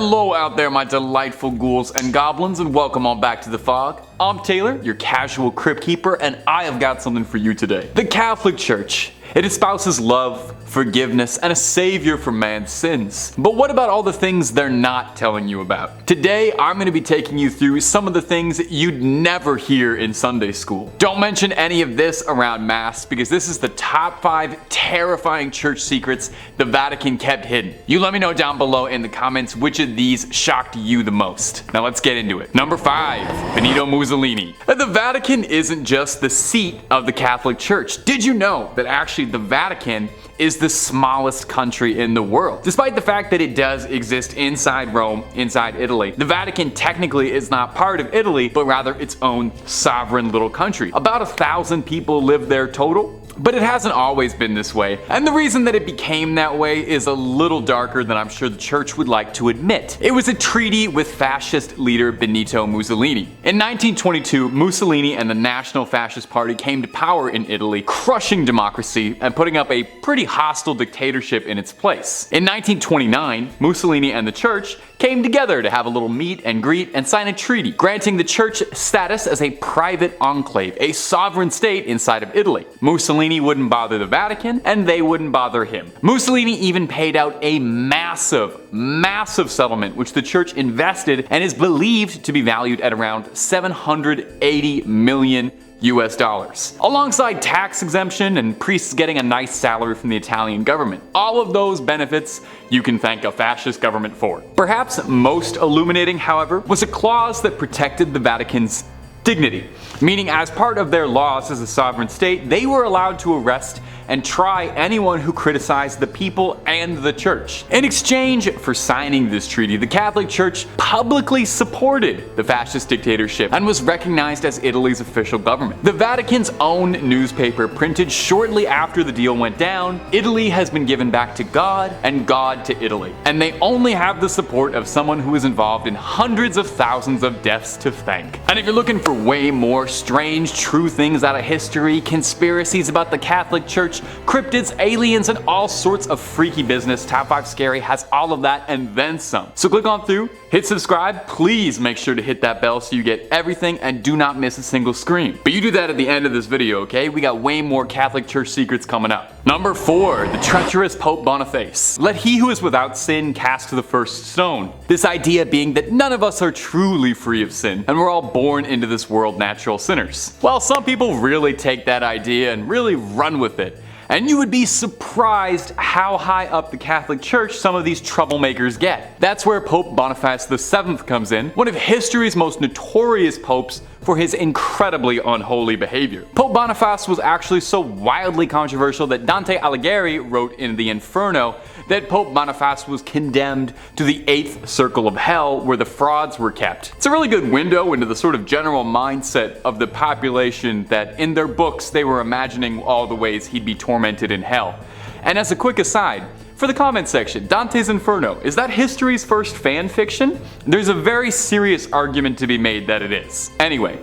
Hello out there, my delightful ghouls and goblins, and welcome on back to the fog. I'm Taylor, your casual crypt keeper, and I have got something for you today. The Catholic Church. It espouses love, forgiveness, and a savior for man's sins. But what about all the things they're not telling you about? Today, I'm going to be taking you through some of the things you'd never hear in Sunday school. Don't mention any of this around Mass, because this is the top 5 terrifying church secrets the Vatican kept hidden. You let me know down below in the comments which of these shocked you the most. Now let's get into it. Number 5, Benito Mussolini. The Vatican isn't just the seat of the Catholic Church. Did you know that actually the Vatican is the smallest country in the world? Despite the fact that it does exist inside Rome, inside Italy, the Vatican technically is not part of Italy, but rather its own sovereign little country. About 1,000 people live there total. But it hasn't always been this way, and the reason that it became that way is a little darker than I'm sure the church would like to admit. It was a treaty with fascist leader Benito Mussolini. In 1922, Mussolini and the National Fascist Party came to power in Italy, crushing democracy and putting up a pretty hostile dictatorship in its place. In 1929, Mussolini and the church came together to have a little meet and greet and sign a treaty, granting the church status as a private enclave, a sovereign state inside of Italy. Mussolini wouldn't bother the Vatican, and they wouldn't bother him. Mussolini even paid out a massive settlement, which the church invested and is believed to be valued at around 780 million US dollars, alongside tax exemption and priests getting a nice salary from the Italian government. All of those benefits you can thank a fascist government for. Perhaps most illuminating, however, was a clause that protected the Vatican's dignity, meaning as part of their laws as a sovereign state, they were allowed to arrest and try anyone who criticized the people and the church. In exchange for signing this treaty, the Catholic Church publicly supported the fascist dictatorship and was recognized as Italy's official government. The Vatican's own newspaper printed shortly after the deal went down, "Italy has been given back to God and God to Italy." And they only have the support of someone who is involved in hundreds of thousands of deaths to thank. And if you're looking for way more strange, true things out of history, conspiracies about the Catholic Church, cryptids, aliens, and all sorts of freaky business, Top 5 Scary has all of that and then some. So click on through, hit subscribe, please make sure to hit that bell so you get everything and do not miss a single scream. But you do that at the end of this video, okay? We got way more Catholic Church secrets coming up. Number 4, the treacherous Pope Boniface. Let he who is without sin cast the first stone. This idea being that none of us are truly free of sin, and we're all born into this world natural sinners. Well, some people really take that idea and really run with it. And you would be surprised how high up the Catholic Church some of these troublemakers get. That's where Pope Boniface VII comes in, one of history's most notorious popes for his incredibly unholy behavior. Pope Boniface was actually so wildly controversial that Dante Alighieri wrote in the Inferno that Pope Boniface was condemned to the 8th circle of hell where the frauds were kept. It's a really good window into the sort of general mindset of the population that in their books they were imagining all the ways he'd be tormented in hell. And as a quick aside, for the comment section, Dante's Inferno, is that history's first fan fiction? There's a very serious argument to be made that it is. Anyway,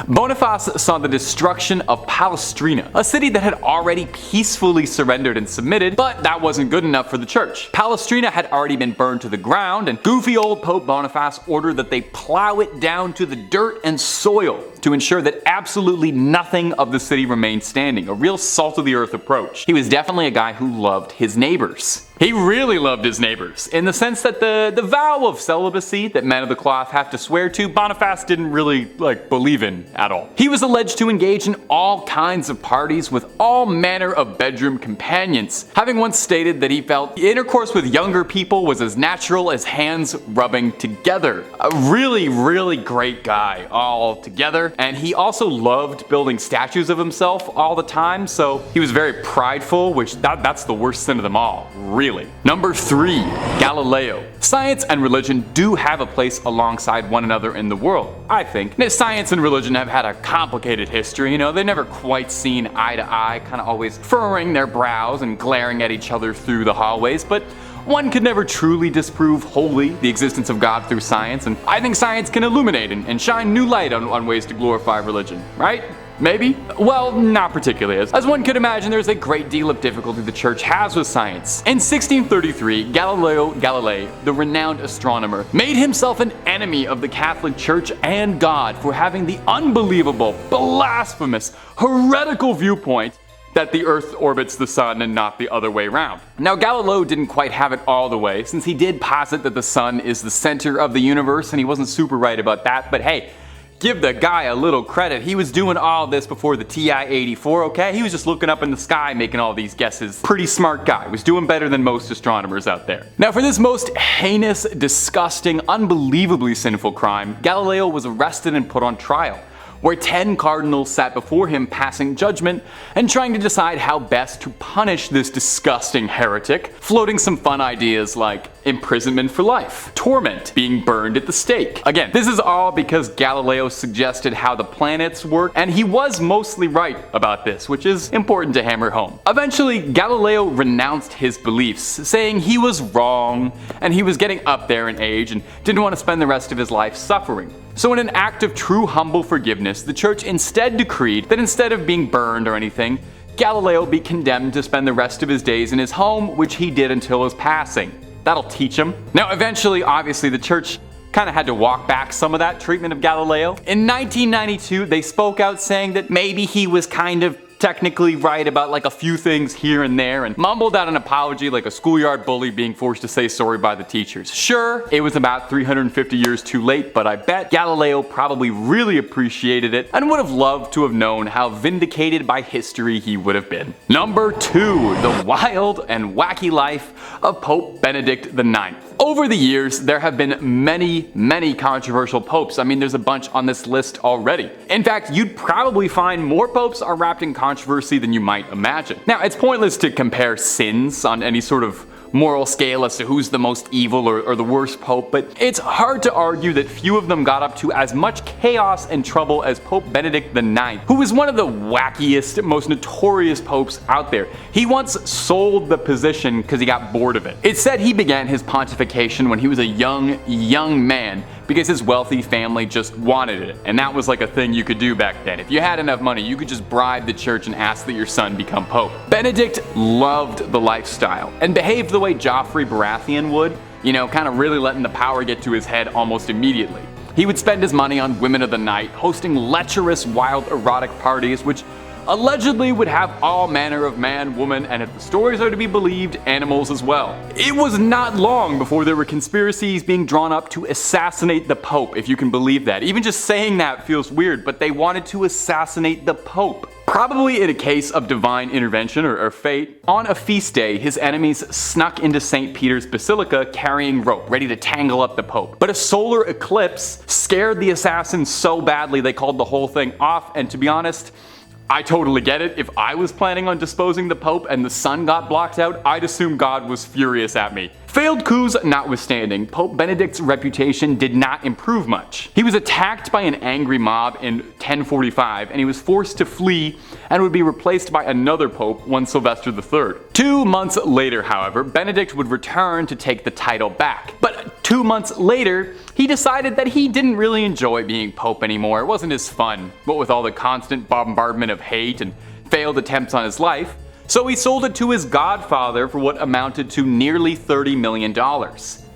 Boniface saw the destruction of Palestrina, a city that had already peacefully surrendered and submitted, but that wasn't good enough for the church. Palestrina had already been burned to the ground, and goofy old Pope Boniface ordered that they plow it down to the dirt and soil to ensure that absolutely nothing of the city remained standing, a real salt-of-the-earth approach. He was definitely a guy who loved his neighbors. He really loved his neighbors, in the sense that the vow of celibacy that men of the cloth have to swear to, Boniface didn't really, believe in at all. He was alleged to engage in all kinds of parties with all manner of bedroom companions, having once stated that he felt intercourse with younger people was as natural as hands rubbing together. A really, really great guy all together, and he also loved building statues of himself all the time, so he was very prideful, which that's the worst sin of them all, really. Number 3, Galileo. Science and religion do have a place alongside one another in the world, I think. Now, science and religion have had a complicated history, they've never quite seen eye to eye, kind of always furrowing their brows and glaring at each other through the hallways, but one could never truly disprove wholly the existence of God through science, and I think science can illuminate and shine new light on ways to glorify religion, right? Maybe? Well, not particularly. As one could imagine, there's a great deal of difficulty the church has with science. In 1633, Galileo Galilei, the renowned astronomer, made himself an enemy of the Catholic Church and God for having the unbelievable, blasphemous, heretical viewpoint that the Earth orbits the Sun and not the other way around. Now, Galileo didn't quite have it all the way, since he did posit that the Sun is the center of the universe, and he wasn't super right about that, but hey, give the guy a little credit. He was doing all this before the TI-84, okay? He was just looking up in the sky making all these guesses. Pretty smart guy. Was doing better than most astronomers out there. Now, for this most heinous, disgusting, unbelievably sinful crime, Galileo was arrested and put on trial, where 10 cardinals sat before him passing judgment and trying to decide how best to punish this disgusting heretic, floating some fun ideas like imprisonment for life, torment, being burned at the stake. Again, this is all because Galileo suggested how the planets work, and he was mostly right about this, which is important to hammer home. Eventually, Galileo renounced his beliefs, saying he was wrong and he was getting up there in age and didn't want to spend the rest of his life suffering. So in an act of true humble forgiveness, the church instead decreed that instead of being burned or anything, Galileo be condemned to spend the rest of his days in his home, which he did until his passing. That'll teach him. Now eventually, obviously, the church kind of had to walk back some of that treatment of Galileo. In 1992, they spoke out saying that maybe he was kind of technically right about like a few things here and there, and mumbled out an apology like a schoolyard bully being forced to say sorry by the teachers. Sure, it was about 350 years too late, but I bet Galileo probably really appreciated it and would have loved to have known how vindicated by history he would have been. Number 2, the wild and wacky life of Pope Benedict IX. Over the years, there have been many controversial popes. I mean, there's a bunch on this list already. In fact, you'd probably find more popes are wrapped in controversy than you might imagine. Now, it's pointless to compare sins on any sort of moral scale as to who's the most evil or the worst pope, but it's hard to argue that few of them got up to as much chaos and trouble as Pope Benedict IX, who was one of the wackiest, most notorious popes out there. He once sold the position because he got bored of it. It's said he began his pontification when he was a young man because his wealthy family just wanted it, and that was like a thing you could do back then. If you had enough money, you could just bribe the church and ask that your son become pope. Benedict loved the lifestyle and behaved the way Joffrey Baratheon would, you know, kind of really letting the power get to his head almost immediately. He would spend his money on women of the night, hosting lecherous, wild, erotic parties, which allegedly would have all manner of man, woman, and if the stories are to be believed, animals as well. It was not long before there were conspiracies being drawn up to assassinate the Pope, if you can believe that. Even just saying that feels weird, but they wanted to assassinate the Pope. Probably in a case of divine intervention or fate, on a feast day, his enemies snuck into St. Peter's Basilica carrying rope, ready to tangle up the Pope. But a solar eclipse scared the assassins so badly they called the whole thing off, and to be honest, I totally get it. If I was planning on disposing the Pope and the sun got blocked out, I'd assume God was furious at me. Failed coups notwithstanding, Pope Benedict's reputation did not improve much. He was attacked by an angry mob in 1045, and he was forced to flee and would be replaced by another pope, one Sylvester III. 2 months later, however, Benedict would return to take the title back. But 2 months later, he decided that he didn't really enjoy being pope anymore. It wasn't as fun, what with all the constant bombardment of hate and failed attempts on his life. So he sold it to his godfather for what amounted to nearly $30 million.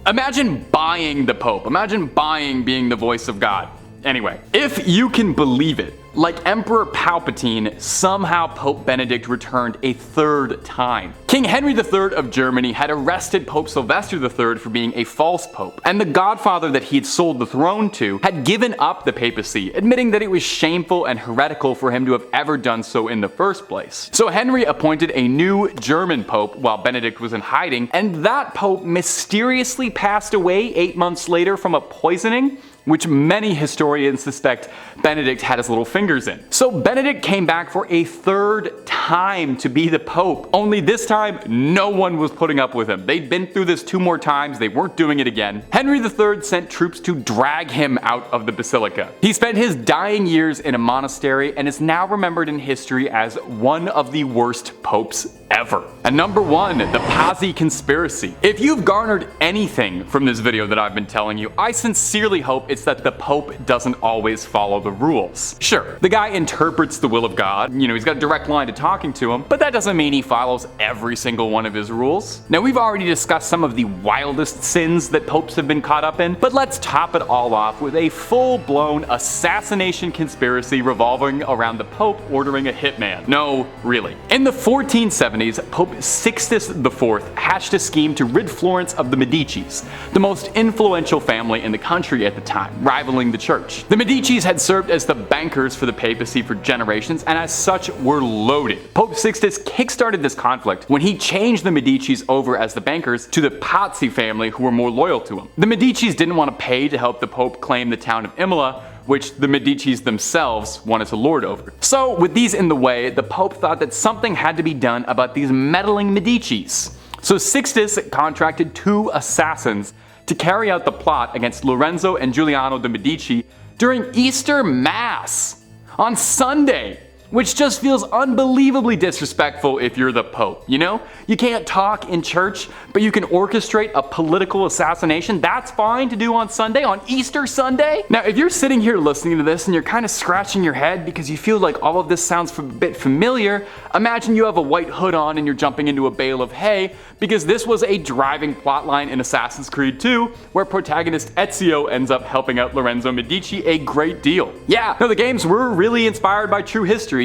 Imagine buying the Pope. Imagine buying being the voice of God. Anyway, if you can believe it, like Emperor Palpatine, somehow Pope Benedict returned a third time. King Henry III of Germany had arrested Pope Sylvester III for being a false pope, and the godfather that he had sold the throne to had given up the papacy, admitting that it was shameful and heretical for him to have ever done so in the first place. So Henry appointed a new German pope while Benedict was in hiding, and that pope mysteriously passed away 8 months later from a poisoning, which many historians suspect Benedict had his little fingers in. So Benedict came back for a third time to be the Pope, only this time no one was putting up with him. They'd been through this 2 more times, they weren't doing it again. Henry III sent troops to drag him out of the basilica. He spent his dying years in a monastery and is now remembered in history as one of the worst popes ever. And number 1, the Pazzi Conspiracy. If you've garnered anything from this video that I've been telling you, I sincerely hope it's that the Pope doesn't always follow the rules. Sure, Sure, the guy interprets the will of God, he's got a direct line to talking to him, but that doesn't mean he follows every single one of his rules. Now, we've already discussed some of the wildest sins that popes have been caught up in, but let's top it all off with a full-blown assassination conspiracy revolving around the Pope ordering a hitman. No, really. In the 1470s, Pope Sixtus IV hatched a scheme to rid Florence of the Medicis, the most influential family in the country at the time, rivaling the church. The Medicis had served as the bankers for the papacy for generations, and as such were loaded. Pope Sixtus kickstarted this conflict when he changed the Medicis over as the bankers to the Pazzi family, who were more loyal to him. The Medicis didn't want to pay to help the Pope claim the town of Imola, which the Medicis themselves wanted to lord over. So with these in the way, the Pope thought that something had to be done about these meddling Medicis. So Sixtus contracted 2 assassins to carry out the plot against Lorenzo and Giuliano de' Medici during Easter Mass on Sunday, which just feels unbelievably disrespectful if you're the Pope, You can't talk in church, but you can orchestrate a political assassination. That's fine to do on Sunday, on Easter Sunday? Now, if you're sitting here listening to this and you're kind of scratching your head because you feel like all of this sounds a bit familiar, imagine you have a white hood on and you're jumping into a bale of hay, because this was a driving plotline in Assassin's Creed 2, where protagonist Ezio ends up helping out Lorenzo Medici a great deal. Yeah, no, the games were really inspired by true history,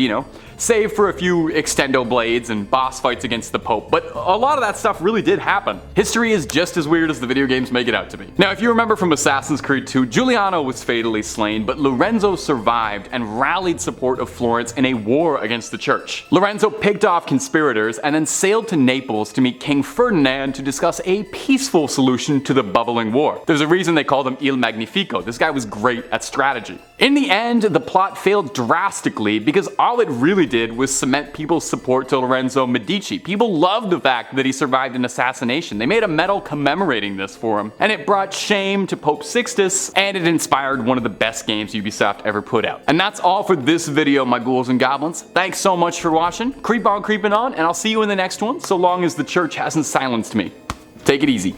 save for a few extendo blades and boss fights against the Pope, but a lot of that stuff really did happen. History is just as weird as the video games make it out to be. Now, if you remember from Assassin's Creed 2, Giuliano was fatally slain, but Lorenzo survived and rallied support of Florence in a war against the church. Lorenzo picked off conspirators and then sailed to Naples to meet King Ferdinand to discuss a peaceful solution to the bubbling war. There's a reason they called him Il Magnifico. This guy was great at strategy. In the end, the plot failed drastically because all it really did was cement people's support to Lorenzo Medici. People loved the fact that he survived an assassination. They made a medal commemorating this for him, and it brought shame to Pope Sixtus, and it inspired one of the best games Ubisoft ever put out. And that's all for this video, my ghouls and goblins. Thanks so much for watching. Creep on creeping on, and I'll see you in the next one, so long as the church hasn't silenced me. Take it easy.